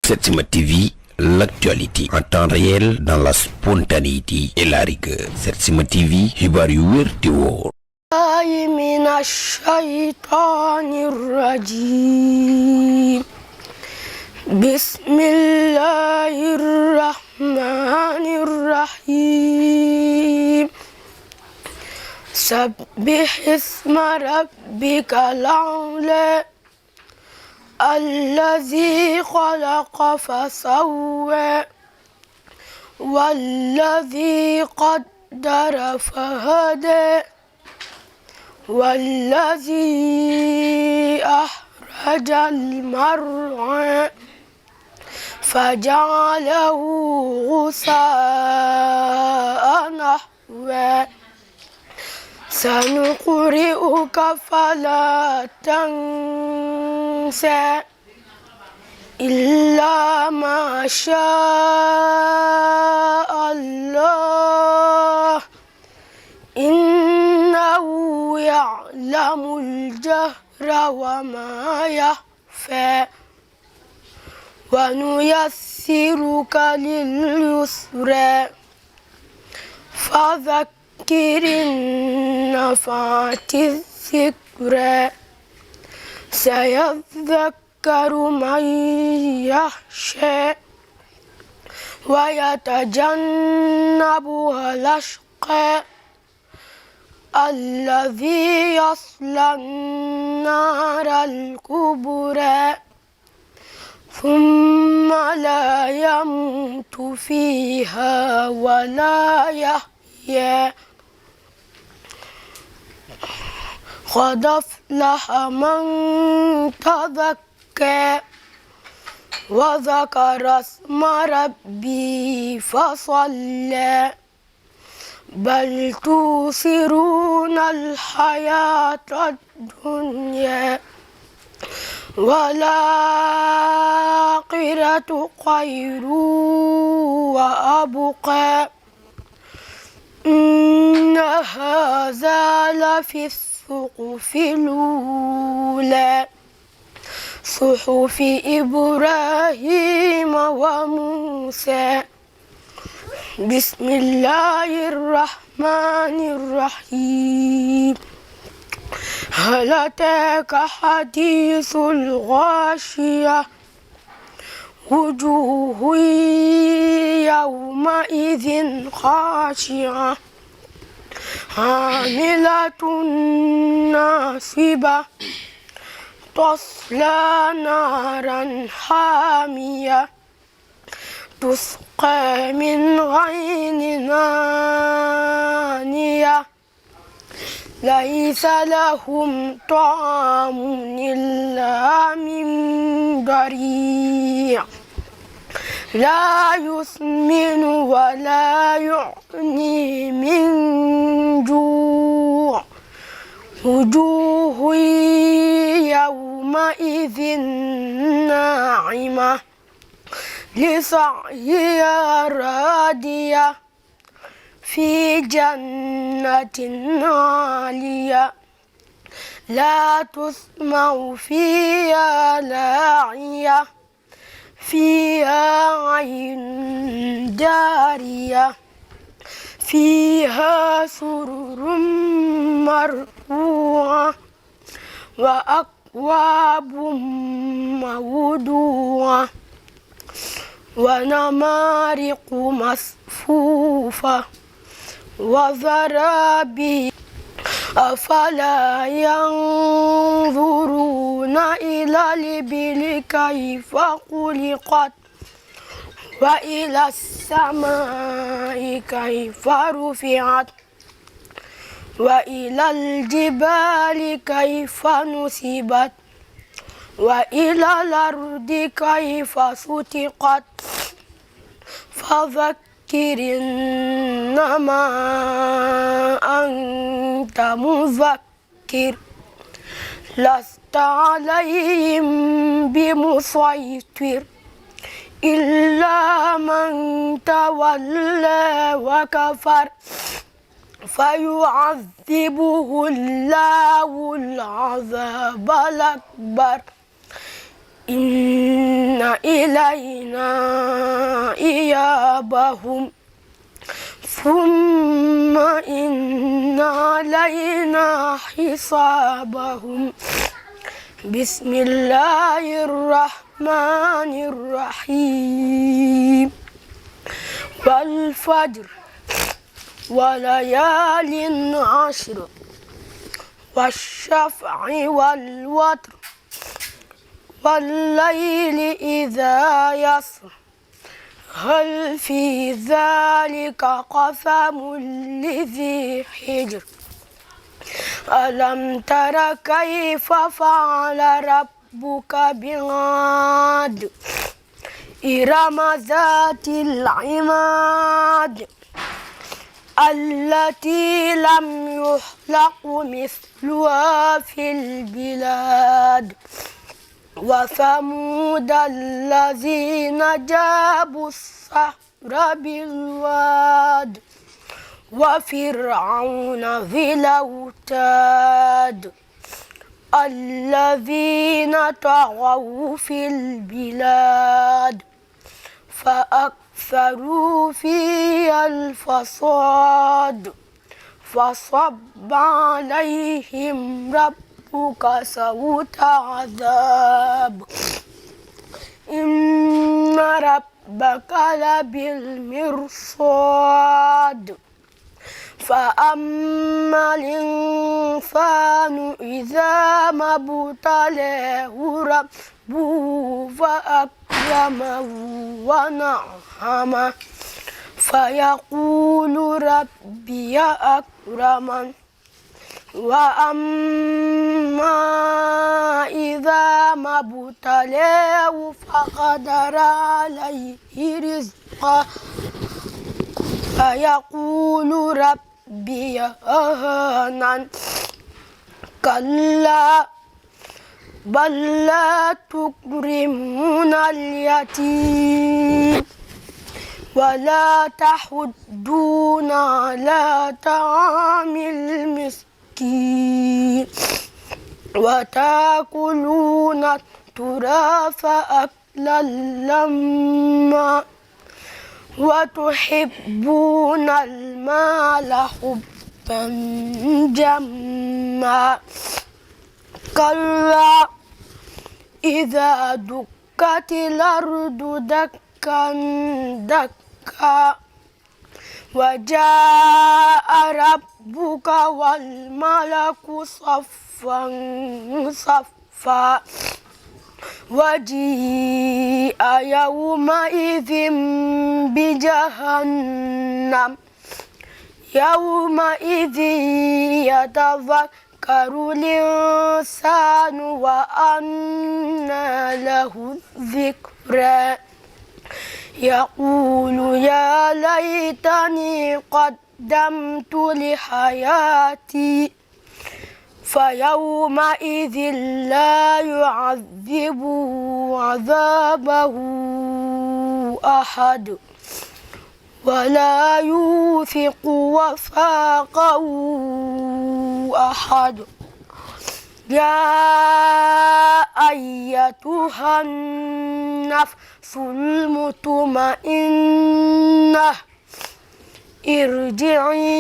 Setsima TV, l'actualité en temps réel dans la spontanéité et la rigueur. Setsima TV, xibaar yu wér te wóor. من الشيطان الرجيم بسم الله الرحمن الرحيم سبح اسم ربك الأعلى الذي خلق فسوى والذي قدر فهدى والذي أخرج المرعى فجعله غثاء نحوا سنقرئك فلا تنسى إلا ما شاء الله إنه يعلم الجهر وما يخفى ونيسرك لليسرى فذكر النفعة الذكرى سيذكر من يخشى ويتجنبها الأشقى الذي يصلى النار الكبرى ثم لا يموت فيها ولا يحيا قد أفلح من تزكى وذكر اسم ربه فصلى بل توثرون الحياة الدنيا والآخرة خير وأبقى إن هذا لفي الصحف الأولى صحف إبراهيم وموسى بسم الله الرحمن الرحيم هل أتاك حديث الغاشية وجوه يومئذ خاشعة عاملة ناصبة تصلى نارا حامية تسقى من عين آنية ليس لهم طعام إلا من ضريع لا يسمن ولا يغني من جوع وجوه يومئذ ناعمة لسعيها راضية في جنة عالية لا تسمع فيها لاغية فيها عين جارية فيها سرر مرفوعة وأكواب موضوعة ونمارق مصفوفة وزرابي أفلا ينظرون إلى الإبل كيف خلقت وإلى السماء كيف رفعت وإلى الجبال كيف نصبت وإلى الأرض كيف سطحت فذكر إنما أنت مذكر لست عليهم بمسيطر إلا من تولى وكفر فيعذبه الله العذاب الأكبر إن إلينا إيابهم ثم إن علينا حسابهم بسم الله الرحمن الرحيم والفجر وليال عشر والشفع والوتر والليل إذا يسر هل في ذلك قسم لذي حجر ألم تر كيف فعل ربك بعاد إرم ذات العماد التي لم يخلق مثلها في البلاد وثمود الذين جابوا الصخر بالواد وفرعون ذي الأوتاد الذين طغوا في البلاد فأكثروا فيها الفساد فصب عليهم ربك سوط عذاب إن ربك لبالمرصاد فأما الإنسان إذا ما ابتلاه ربه فأكرمه ونعمه فيقول ربي أكرمن وأما إذا ما ابتلاه فقدر عليه رزقه فيقول ربي أهانن كلا بل لا تكرمون اليتيم ولا تحضون على طعام المسكين وتأكلون التراث أكلا لما وتحبون المال حبا جما كلا إذا دكت الأرض دكا دكا وجاء ربك والملك صفا صفا وجيء يومئذ بجهنم يومئذ يتذكر الإنسان وأنى له الذكرى يقول يا ليتني قدمت لحياتي فيومئذ لا يعذب عذابه أحد ولا يوثق وثاقه أحد يا أيتها النفس المطمئنة ارجعي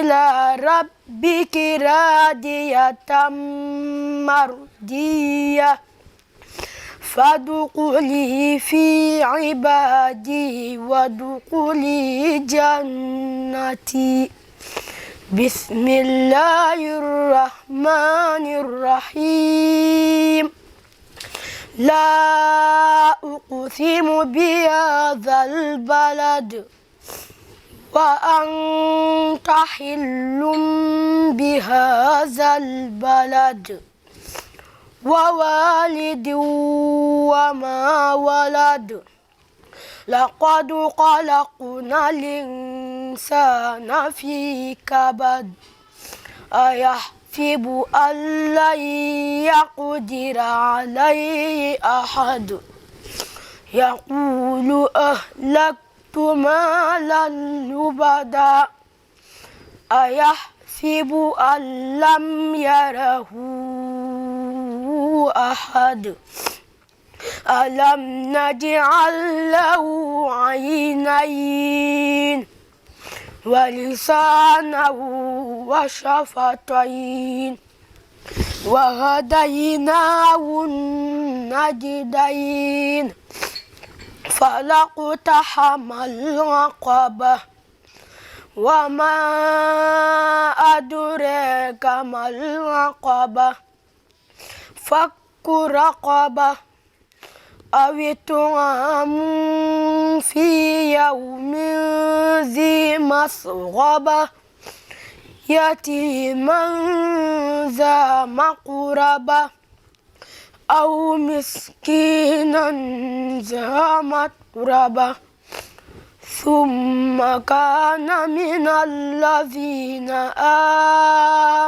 إلى ربك راضية مرضية فادخلي في عبادي وادخلي جنتي بسم الله الرحمن الرحيم لا أقسم بهذا البلد وأنت حل بهذا البلد ووالد وما ولد لقد خلقنا الإنسان في كبد أيحسب أن لن يقدر عليه أحد يقول أهلكت مالا لبدا أيحسب أن لم يره أحد ألم نجعل له عينين ولسانا وشفتين وهديناه النجدين فلاقتحم العقبة وما أدراك ما العقبة فك رقبة أو إطعام في يوم ذي مسغبة يتيما ذا مقربة أو مسكينا ذا متربة ثم كان من الذين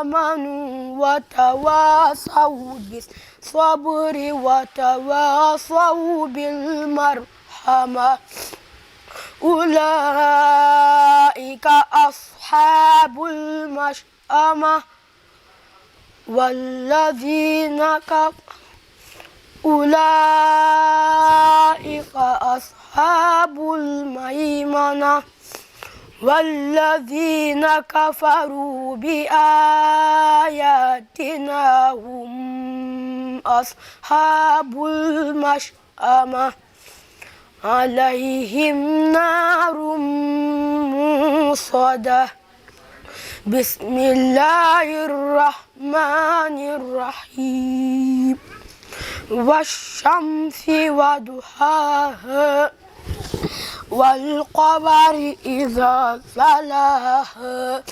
آمنوا وتواصوا بالصبر وتواصوا بالمرحمة أولئك أصحاب المشأمة والذين كفروا أولئك أصحاب الميمنة والذين كفروا بآياتنا هم أصحاب المشأمة عليهم نار موصدة بسم الله الرحمن الرحيم والشمس وضحاها والقمر إذا تلاها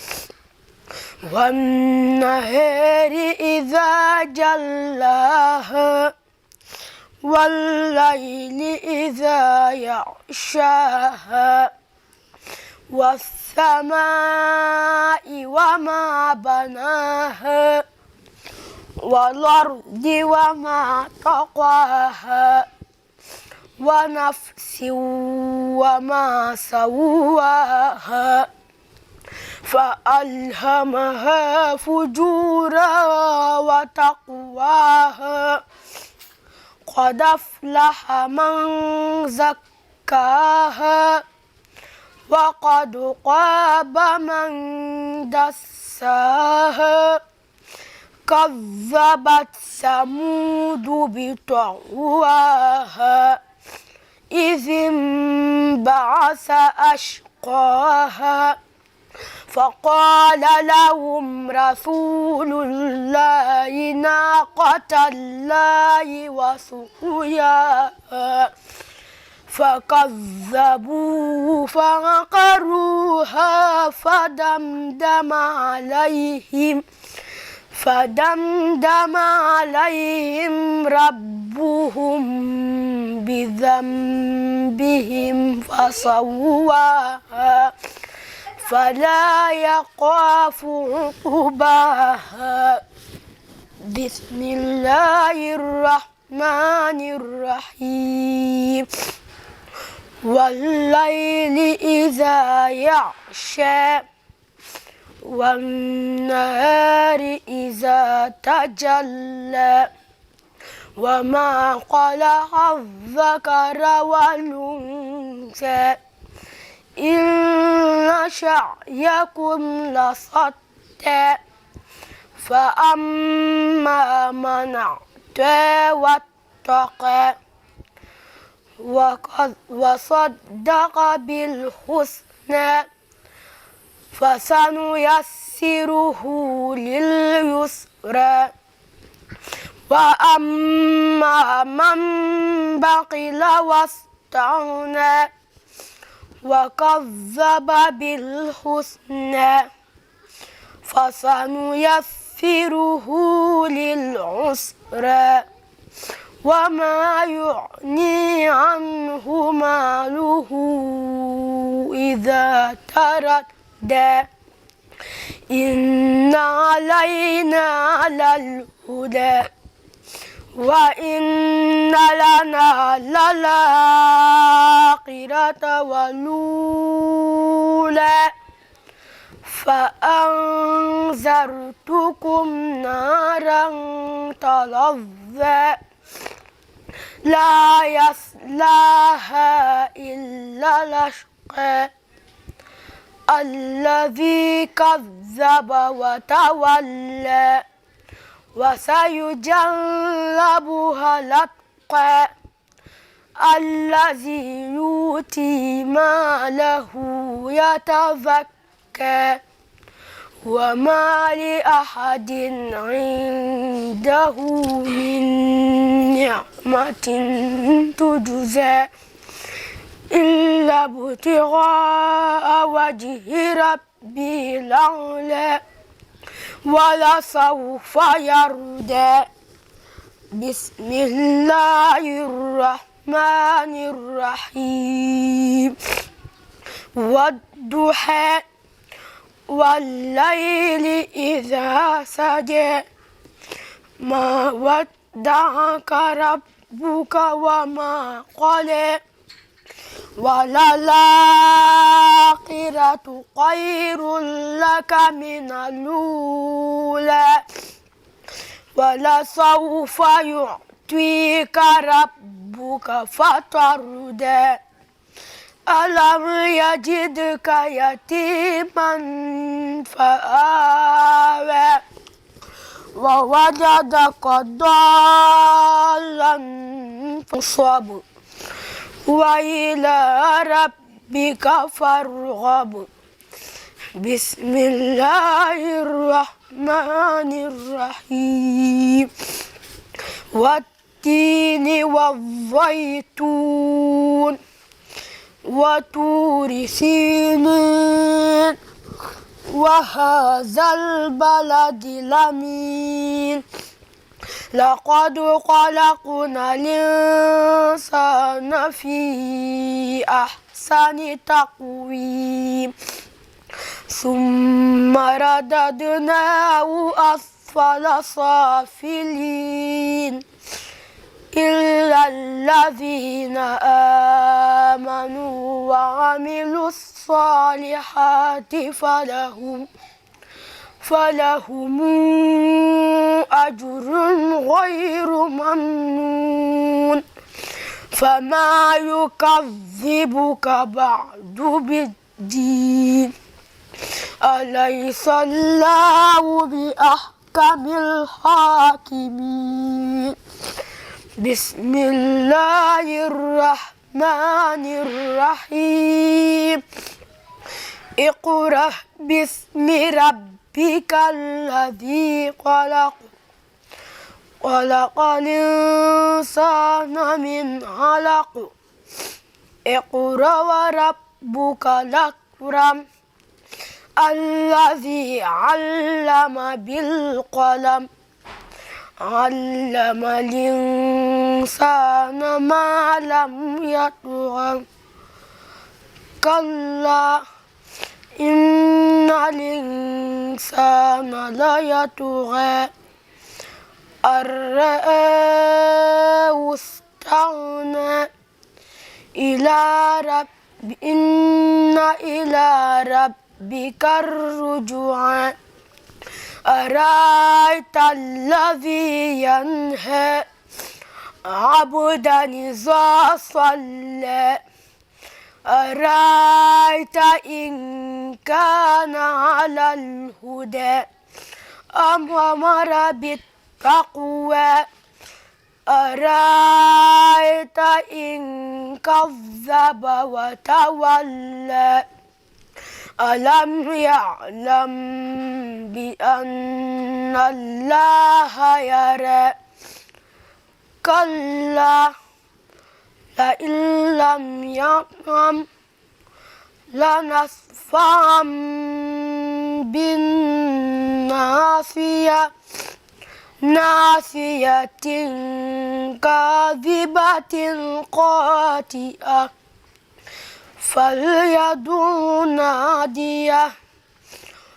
والنهار إذا جلاها والليل إذا يغشاها والسماء وما بناها والأرض وما طحاها ونفس وما سواها فألهمها فجورها وتقواها قد أفلح من زكاها وقد خاب من دساها كذبت ثمود بطغواها إذ انبعث أشقاها فقال لهم رسول الله ناقة الله وسقياها فكذبوه فعقروها فدمدم عليهم ربهم بذنبهم فسواها فلا يخاف عقباها بسم الله الرحمن الرحيم والليل إذا يغشى والنهار إذا تجلى وما خلق الذكر والأنثى إن سعيكم لشتى فأما من أعطى واتقى وصدق بالحسنى فسنيسره لليسرى وأما من بخل واستغنى وكذب بالحسنى فسنيسره للعسرى وما يغني عنه ماله إذا تردى إن علينا للهدى وإن لنا للآخرة والأولى فأنذرتكم نارا تلظى لا يصلاها إلا الأشقى الذي كذب وتولى وسيجنبها الأتقى الذي يؤتي ماله يتزكى وما لأحد عنده من نعمة تجزى إلا ابتغاء وجه ربي الأعلى ولسوف يرضى بسم الله الرحمن الرحيم والضحى والليل إذا سجى ما ودعك ربك وما قلى وللآخرة خير لك من الأولى ولسوف يعطيك ربك فترضى ألم يجدك يتيما فآوى ووجدك ضالا فصبر وإلى ربك فارغب بسم الله الرحمن الرحيم والتين والزيتون وطور سينين وهذا البلد الأمين لقد خلقنا الإنسان في أحسن تقويم ثم رددناه أسفل سافلين إلا الذين آمنوا وعملوا الصالحات فلهم أجر غير ممنون فما يكذبك بعد بالدين أليس الله بأحكم الحاكمين بسم الله الرحمن الرحيم اقرأ باسم ربك الذي خلق خلق الإنسان من علق اقرأ وربك الأكرم الذي علم بالقلم علم الإنسان ما لم يطغ كلا إن الإنسان ليطغى أن رآه استغنى إن إلى ربك الرجعى أرأيت الذي ينهى عبدا إذا صلى أرأيت إن كان على الهدى أم أمر بالتقوى أرأيت إن كذب وتولى ألم يعلم بأن الله يرى كلا لئن لم يعلم لنسفعا بالناصية ناصية كاذبة قاتئة فليدع ناديه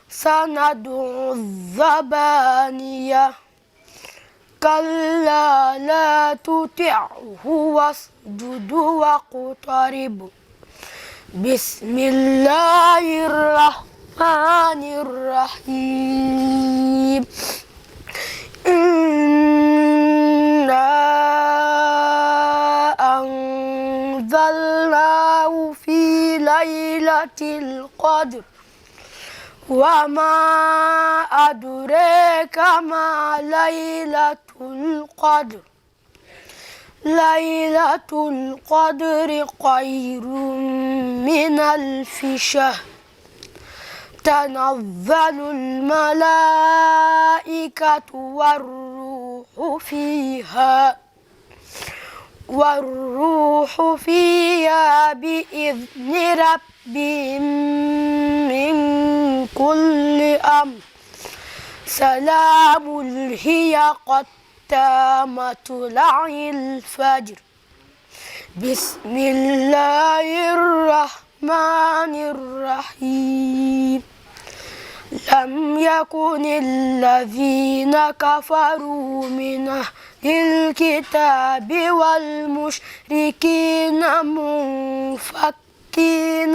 سندع الزبانية كلا لا تطعه واسجد واقترب بسم الله الرحمن الرحيم إنا أنزلناه في ليلة القدر وما أدريك ما ليلة القدر ليلة القدر خير من ألف شهر تنزل الملائكة والروح فيها بإذن ربهم من كل أمر سلام هي حتى مطلع الفجر بسم الله الرحمن الرحيم لم يكن الذين كفروا من أهل الكتاب والمشركين منفكين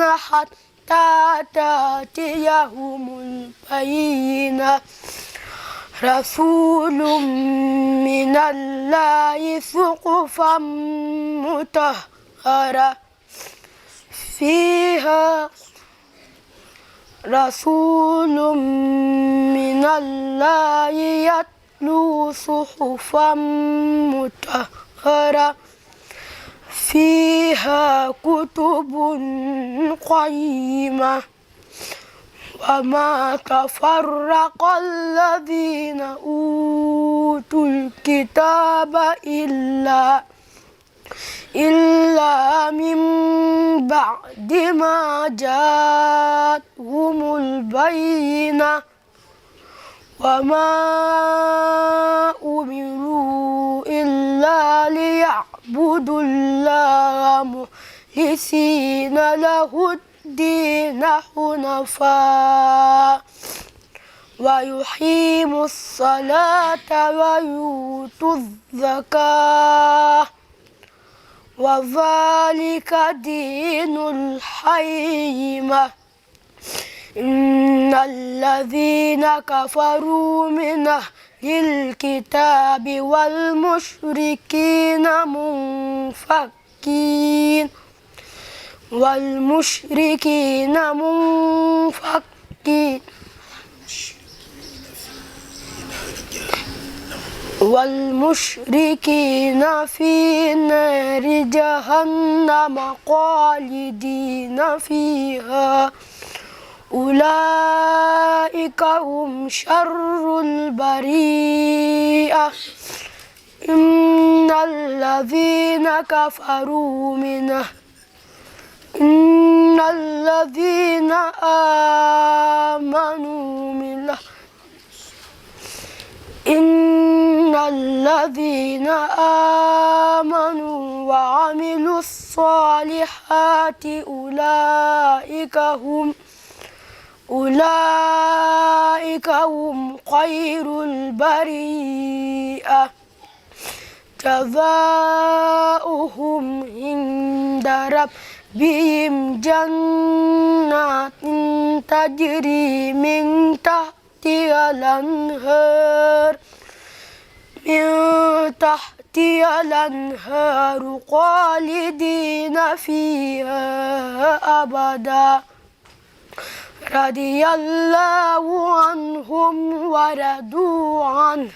حتى تأتيهم البينة رسول من الله صحفا مطهرة فيها رسول من الله يتلو صحفا مطهرة فيها كتب قيمة وما تفرق الذين أوتوا الكتاب إلا من بعد ما جاءتهم البينة وما أمروا إلا ليعبدوا الله مخلصين له الدين حنفاء ويقيموا الصلاة ويؤتوا الزكاة وذلك دين القيمة إن الذين كفروا من أهل الكتاب والمشركين منفكين والمشركين في نار جهنم خالدين فيها أولئك هم شر البرية إن الذين آمنوا وعملوا الصالحات أولئك هم خير البرية جزاؤهم عند ربهم جنات تجري من تحتها الأنهار خالدين فيها أبدا رضي الله عنهم ورضوا عنه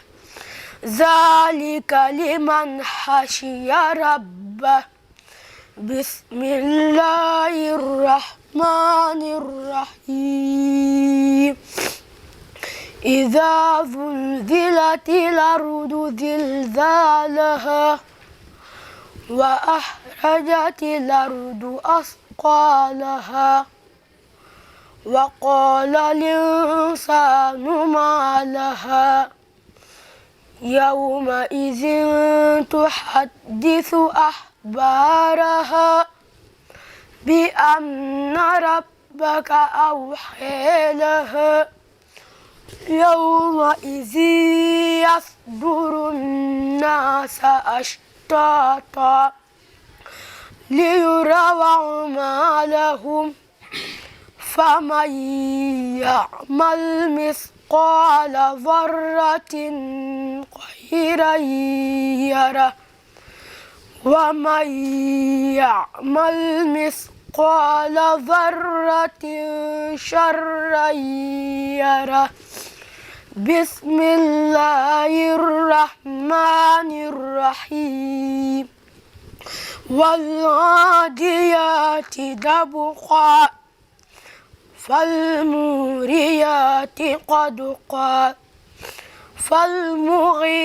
ذلك لمن خشي ربه بسم الله الرحمن الرحيم إذا زلزلت الأرض زلزالها وأخرجت الأرض أثقالها وقال الإنسان ما لها يومئذ تحدث أخبارها بأن ربك أوحى لها يومئذ يصدر الناس أشتاتا ليروا أعمالهم فمن يعمل مثقال ذرة خيرا يره ومن يعمل مثقال ذرة شرا يره بسم الله الرحمن الرحيم والعاديات ضبحا فالموريات قدحا فالمغيرات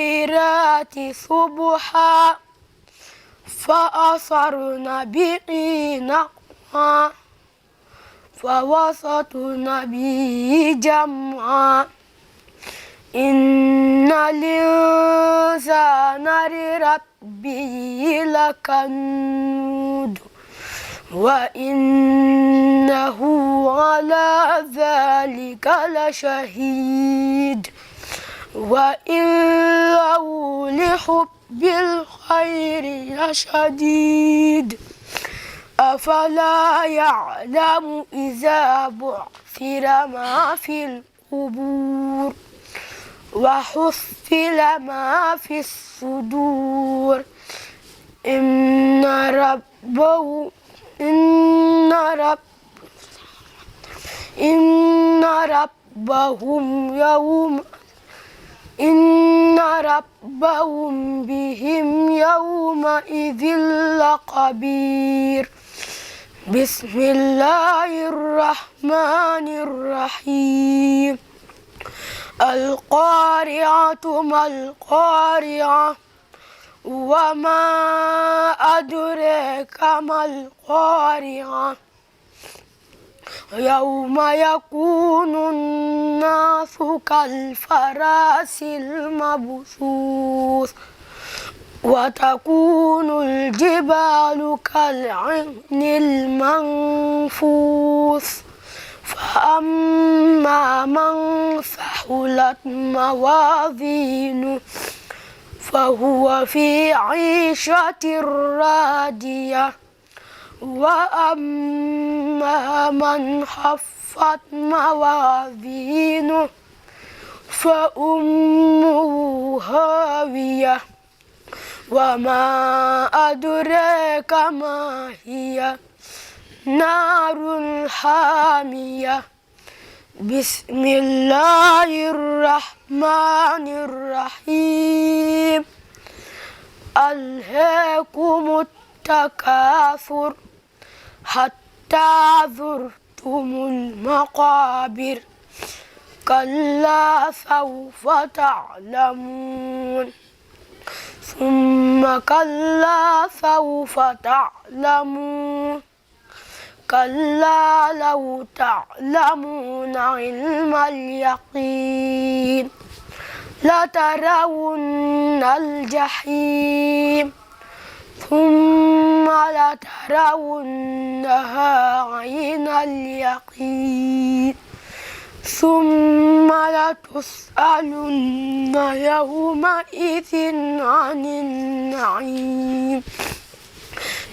صبحا فأثرن به نقعا فوسطن به جمعا إن الإنسان لربه لكنود وإنه على ذلك لشهيد وإنه لحب الخير لشديد أفلا يعلم إذا بعثر ما في القبور وحصل ما في الصدور إن ربهم بهم يومئذ لخبير بسم الله الرحمن الرحيم القارعة ما القارعة وما أدريك ما القارعة يوم يكون الناس كالفراش المبثوث وتكون الجبال كالعهن المنفوش فأما من ثقلت موازينه فهو في عيشة راضية وأما من خفت موازينه فأمه هاوية وما أدريك ما هي نار حامية بسم الله الرحمن الرحيم ألهاكم التكاثر حتى زرتم المقابر كلا سوف تعلمون ثم كلا سوف تعلمون كلا لو تعلمون علم اليقين لترون الجحيم ثم لترونها عين اليقين ثم لتسألن يومئذ عن النعيم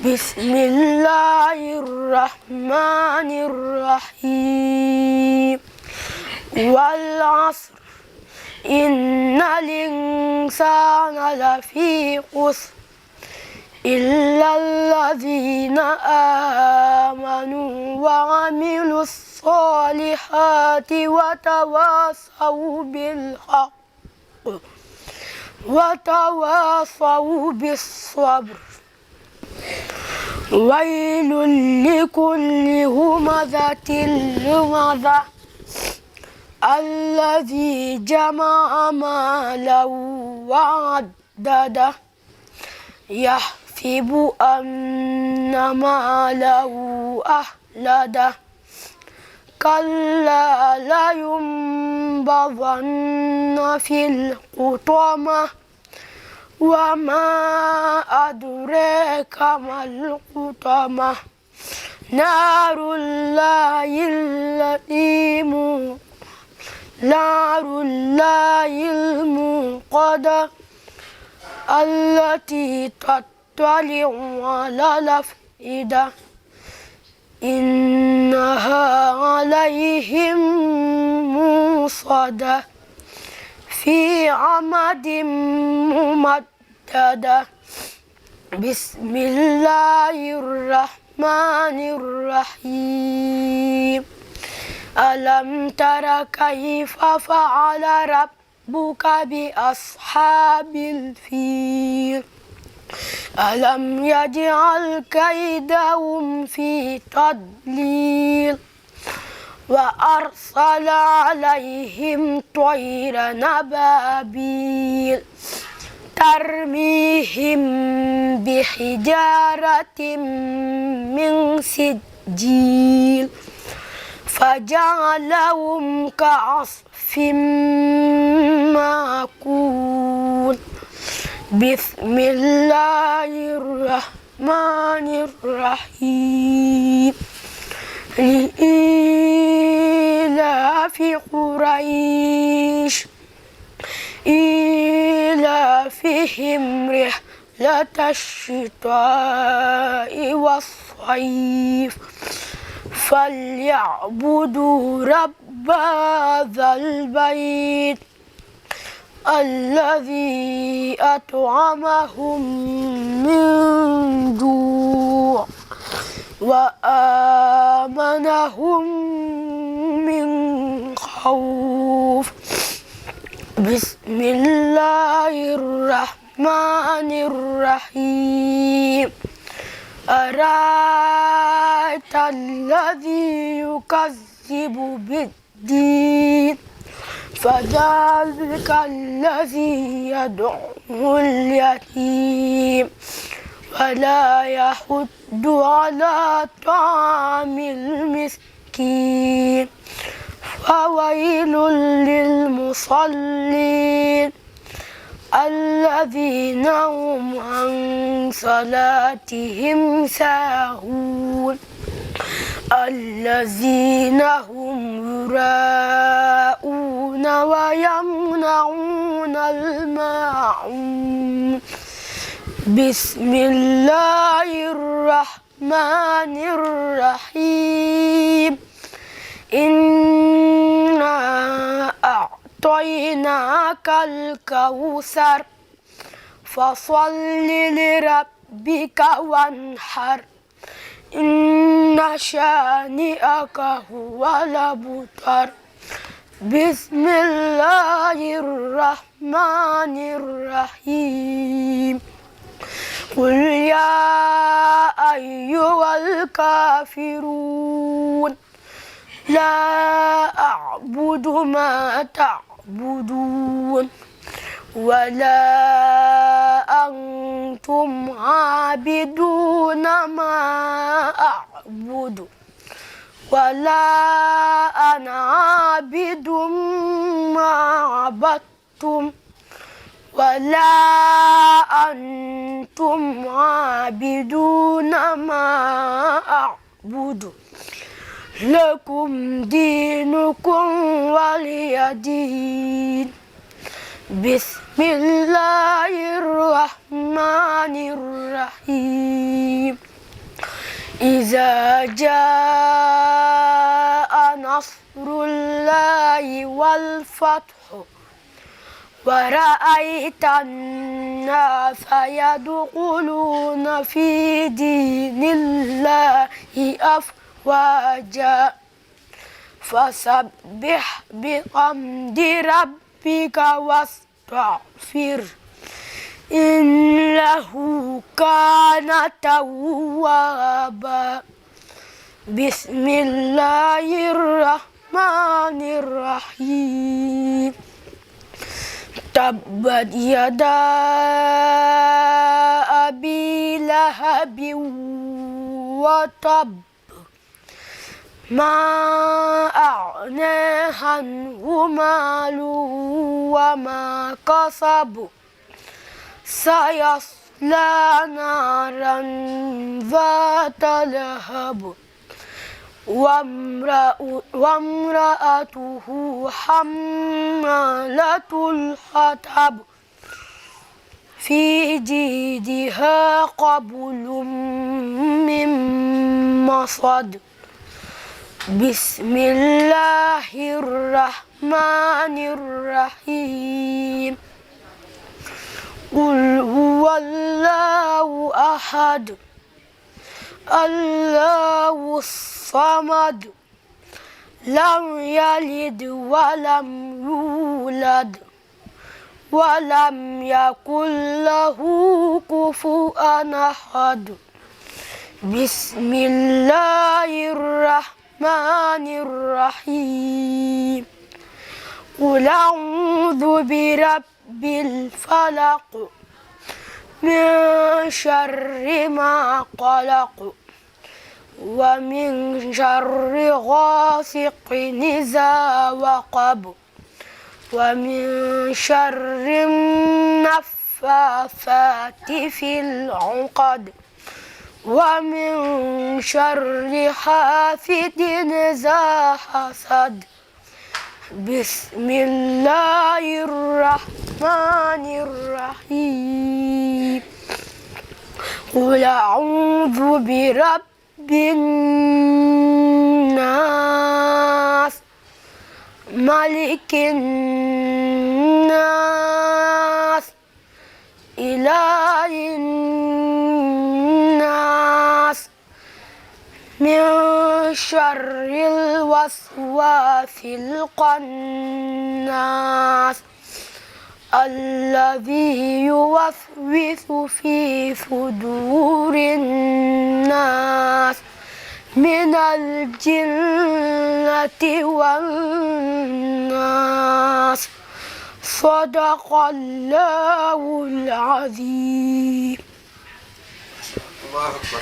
بسم الله الرحمن الرحيم والعصر إن الإنسان لفي خسر إلا الذين آمنوا وعملوا الصالحات وتواصوا بالحق وتواصوا بالصبر ويل لكل همزة لمزة الذي جمع مالا وعدده يحسب أن ماله أخلده كلا لينبذن في الحطمة وما أدريك ما الحطمة نار الله الموقدة التي تطلع على الأفئدة إنها عليهم موصدة في عمد ممددة بسم الله الرحمن الرحيم ألم تر كيف فعل ربك بأصحاب الفيل ألم يجعل كيدهم في تضليل وأرسل عليهم طيرا أبابيل ترميهم بحجارة من سجيل فجعلهم كعصف مأكول بسم الله الرحمن الرحيم لإيلاف قريش إيلافهم رحلة الشتاء والصيف فليعبدوا رب هذا البيت الذي أطعمهم من جوع وآمنهم من خوف بسم الله الرحمن الرحيم أرأيت الذي يكذب بالدين فذلك الذي يدعو اليتيم ولا يحض على طعام المسكين فويل للمصلين الذين هم عن صلاتهم ساهون الذين هم يراءون ويمنعون الماعون بسم الله الرحمن الرحيم إنا أعطيناك الكوثر فصل لربك وانحر إن شانئك هو الأبتر بسم الله الرحمن الرحيم قل يا أيها الكافرون لا أعبد ما تعبدون ولا أنتم عابدون ما أعبد ولا أنا عابد ما عبدتم ولا أنتم عابدون ما أعبد لكم دينكم ولي دين بسم الله الرحمن الرحيم إذا جاء نصر الله والفتح ورأيت الناس يدخلون في دين الله أفواجا فسبح بحمد ربك واستغفر إنه كان توابا بسم الله الرحمن الرحيم تبت يدا أبي لهب وتب ما أغنى عنه ماله وما كسب سيصلى نارا ذات لهب وامرأته حمالة الحطب في جيدها قبل من مصد بسم الله الرحمن الرحيم قل هو الله أحد الله الصمد لم يلد ولم يولد ولم يكن له كفوا أحد بسم الله الرحمن الرحيم قل أعوذ برب الفلق من شر ما قلق ومن شر غاسق إذا وقب ومن شر النفاثات في العقد ومن شر حاسد إذا حسد بسم الله الرحمن الرحيم قل أعوذ برب الناس ملك الناس إله الناس من شر الوسواس الخناس الذي يوسوس في صدور الناس من الجنة والناس صدق الله العظيم. الله أكبر.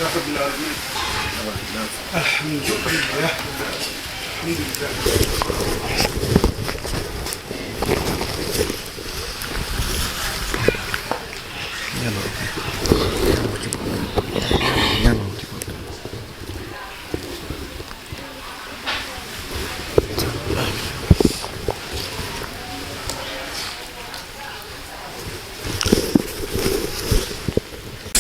الحمد لله. الحمد لله.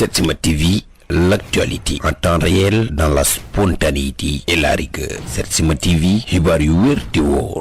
Setsima TV, l'actualité en temps réel dans la spontanéité et la rigueur. Setsima TV, xibaar yu wér te wóor.